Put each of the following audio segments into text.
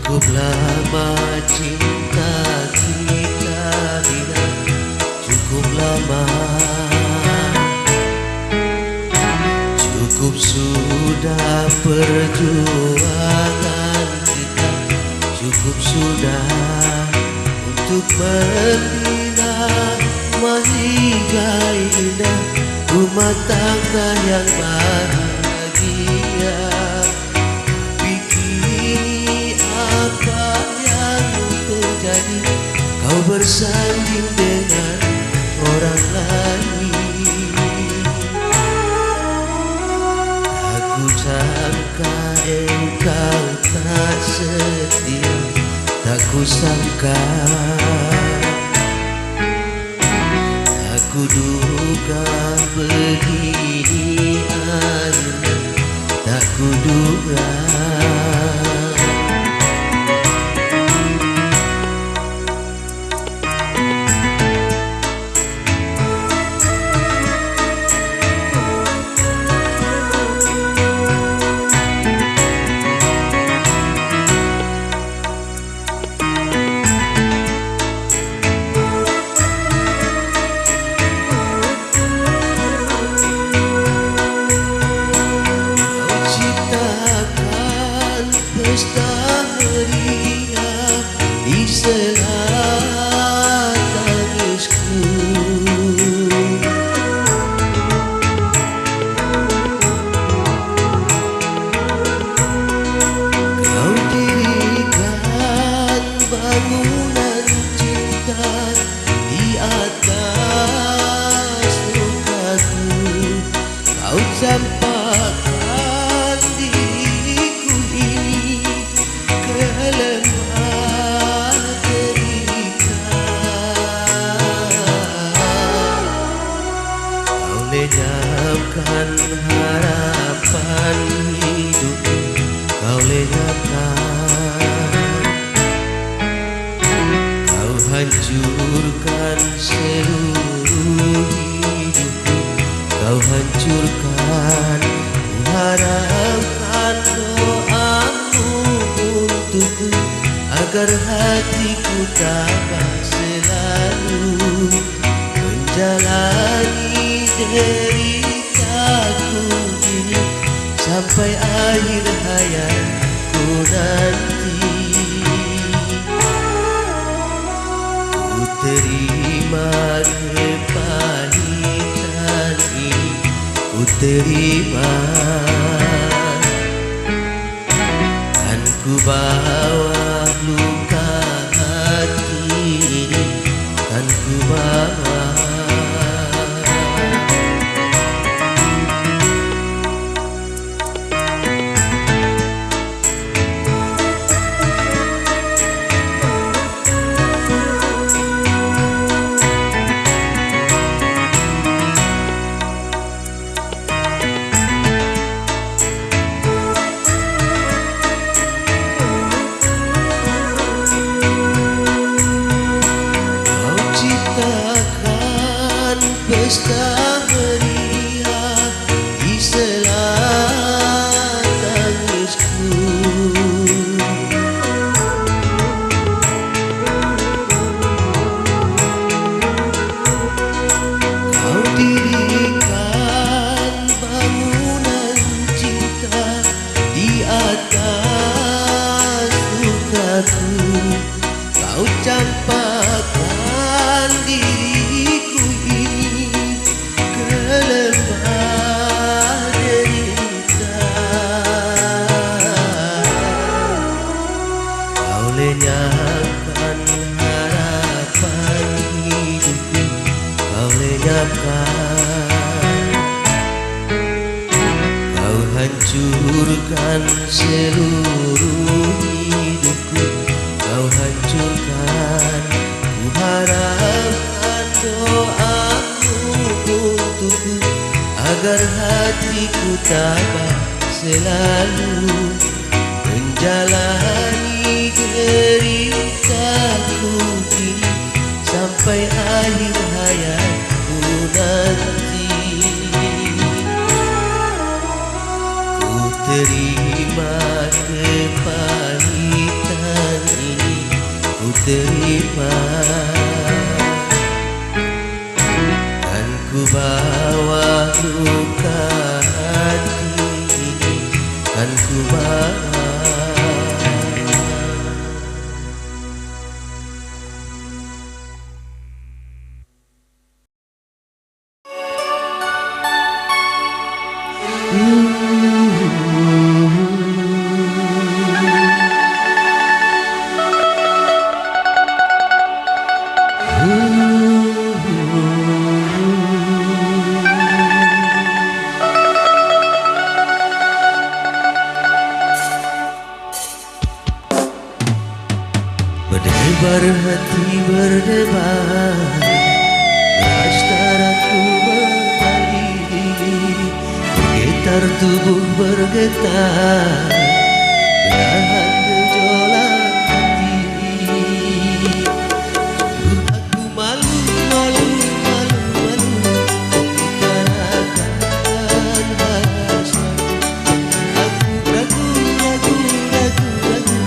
Cukup lama cinta kita bila cukup lama. Cukup sudah perjuangan kita, cukup sudah untuk membina mahligai indah rumah tangga yang bahagia. Apa yang terjadi? Kau bersanding dengan orang lain. Aku sangka engkau tak setia, tak kusangka. Aku duga begini akhirnya, tak kuduga. Pesta meriah di sela tangisku. Kau dirikan bangunan cinta di atas lukaku. Kau campakkan diriku ini lemah derita. Kau lenyapkan harapan hidupku, kau lenyapkan. Kau hancurkan seluruh hidupku, kau hancurkan. Kuharapkan doamu untukku agar hatiku tabah selalu menjalani deritaku ini sampai akhir hayatku nanti. Ku terima kepahitan ini, ku terima. Kan ku bawa luka hati ini, kan ku bawa. Pesta meriah di sela tangisku. Kau dirikan bangunan cinta di atas lukaku. Kau campakkan diriku ini lemah derita. Kau lenyapkan harapan hidupku, kau lenyapkan. Kau hancurkan seluruh hidupku, kau hancurkan. Kuharapkan doamu untukku agar hatiku tabah selalu menjalani deritaku ini sampai akhir hayatku nanti. Ku terima kepahitan Berhenti berdebat, hasratku mengalir, getar tubuh bergetar, menahan gejolak hati. Aku malu, malu, malu, malu, mengutarakan hasrat. Aku ragu, ragu, ragu, ragu,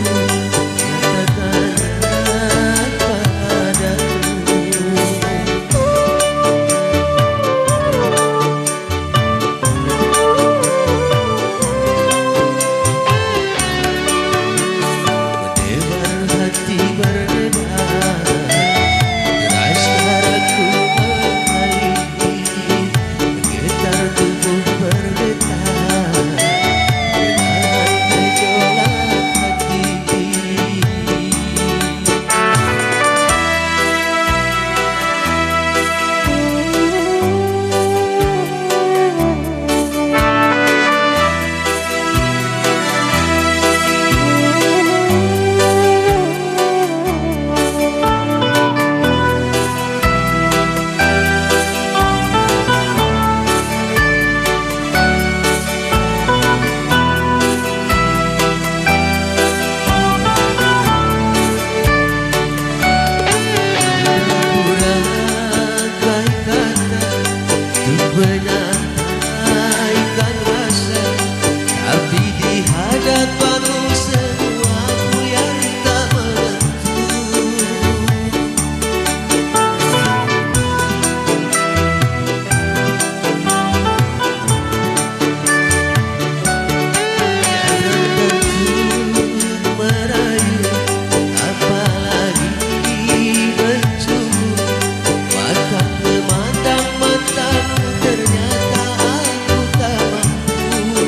katakan menyampaikan rasa, tapi di hadapanmu semua aku yang tak menentu. Jangan tentu merayu, apalagi mencumbu, maka memandang matamu ternyata aku tak mampu.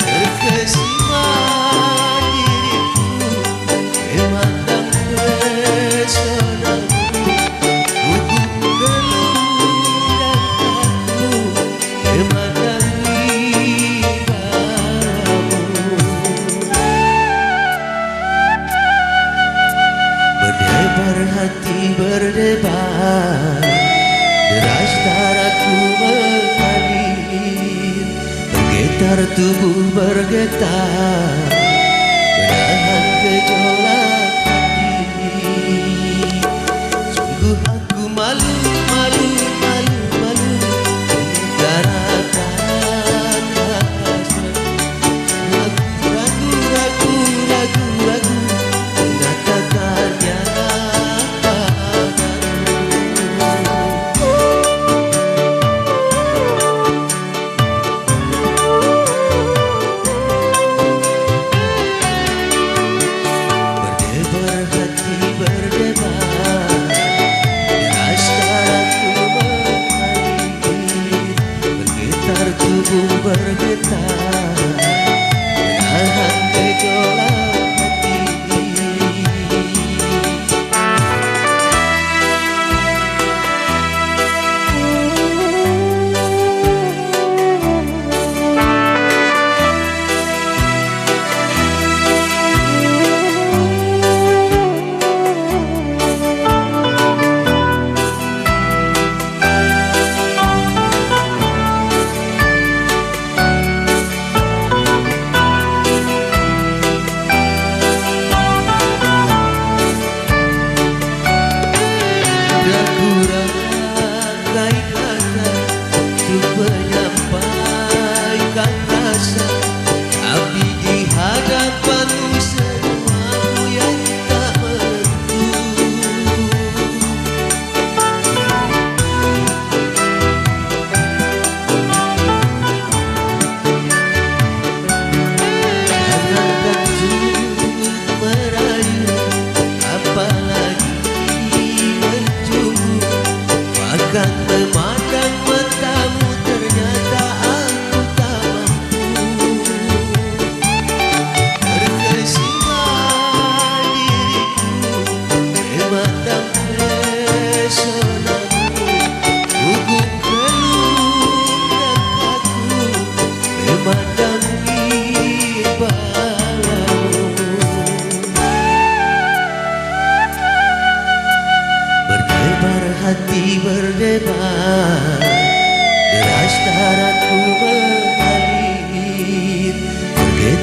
Terkesima diriku memandang pesonamu, gugup geluh dan aku memandang wibawamu. Berdebar hati berdebar, deras darahku mengalir, bergetar tubuh bergetar, menahan gejolak hati. Sungguh aku malu, malu, malu, malu, mengutarakan hasrat. Aku ragu, ragu, ragu, ragu, mengatakannya padamu.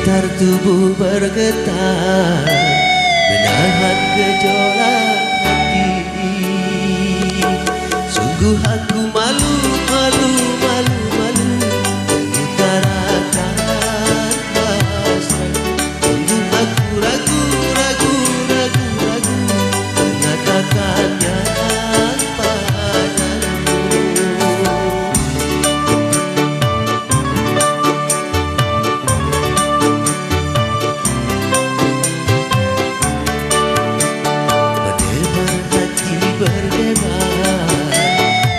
Bergetar tubuh bergetar, menahan gejolak hati. Sungguh aku malu, malu, malu, malu mengutarakan hasrat. Sungguh aku ragu, ragu, ragu, ragu mengatakannya padamu. Berdebar hati berdebar,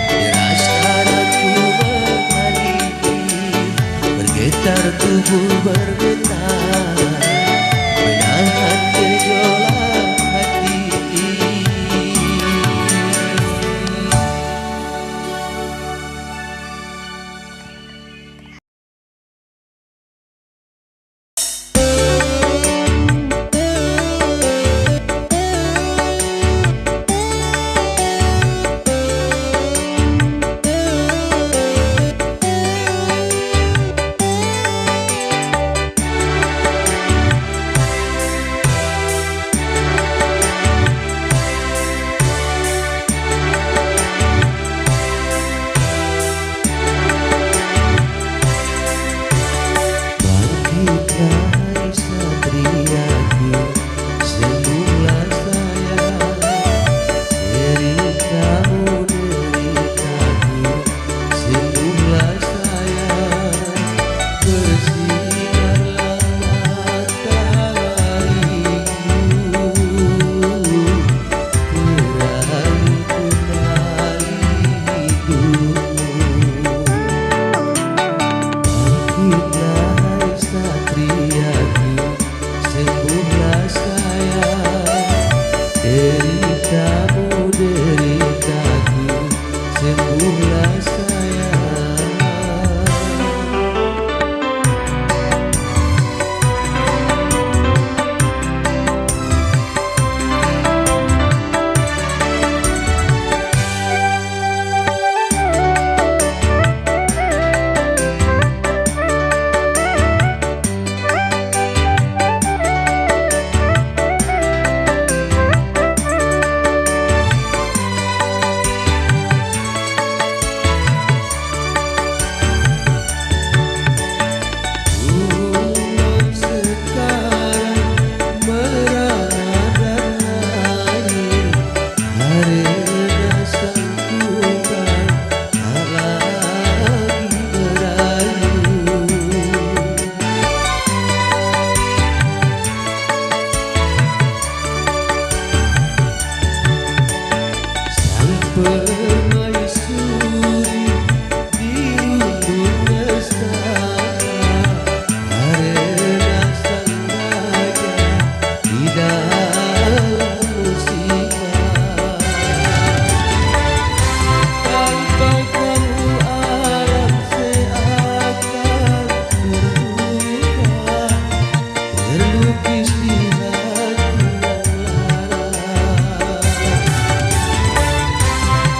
dirasa aku mengalami. Bergetar tubuh bergetar, menahan gejolak hati. Bangkitlah satriaku, sembuhlah sayang. Deritamu, deritaku, sembuhlah sayang. Bersinarlah matahariku, terangi kembali hidupmu. Bangkitlah satriaku, sembuhlah sayang. Deritamu, deritaku, sembuhlah sayang. Umur sekarang merana dan layu, harena sangkutan tak lagi merayu. Sang permaisuri dirundung nestapa, harena sang raja di dalam musibah. Tanpa kamu alam seakan terluka, terlukis di hati yang lara.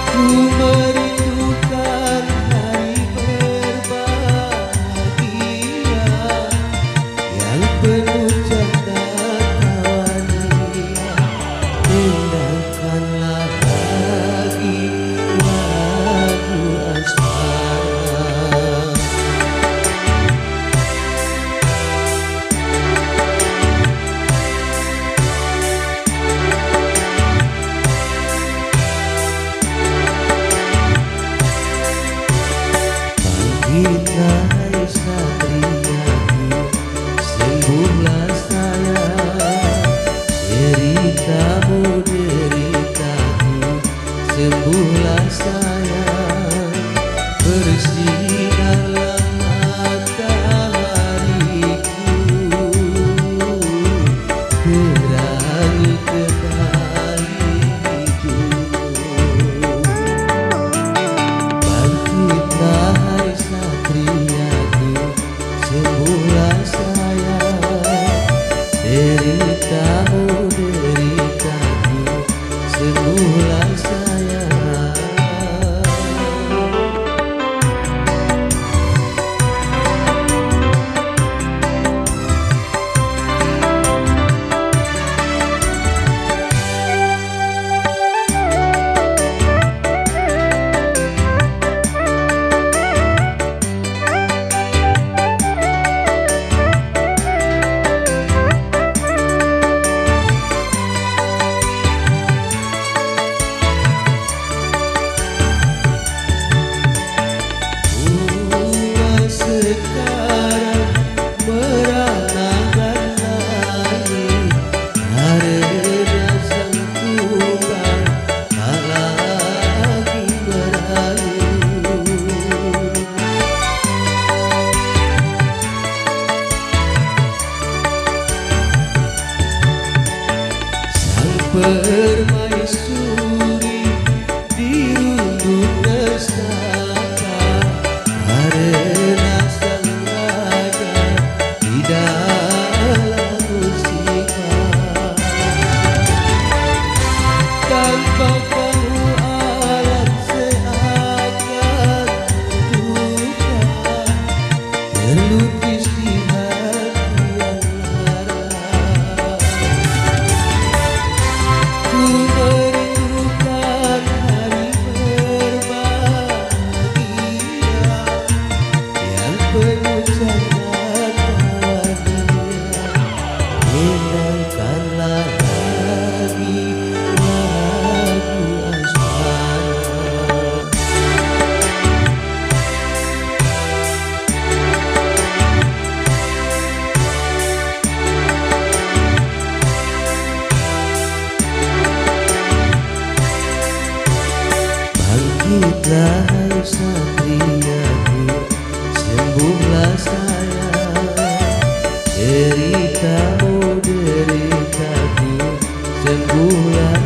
Ku merindukan hari berbahagia yang penuh canda tawania. Indahkanlah lagi lagu asmara. Bangkitlah satriaku, sembuhlah sayang. Deritamu, deritaku, sembuhlah sayang. Bersinarlah matahariku, terangi kembali hidupmu. Bangkitlah satriaku, sembuhlah sayang. Deritamu, deritaku, sembuhlah sayang. permaisuri dirundung nestapa karena sengaja di dalam musika tanpa kamu alam seakan duka terlukis di hati yang lara. Ku merindukan hari berbahagia yang penuh canda tawadia. Dengarkanlah lagi lagu asmara. Bangkitlah hai satriaku, sembuhlah sayang. Deritamu deritaku, sembuhlah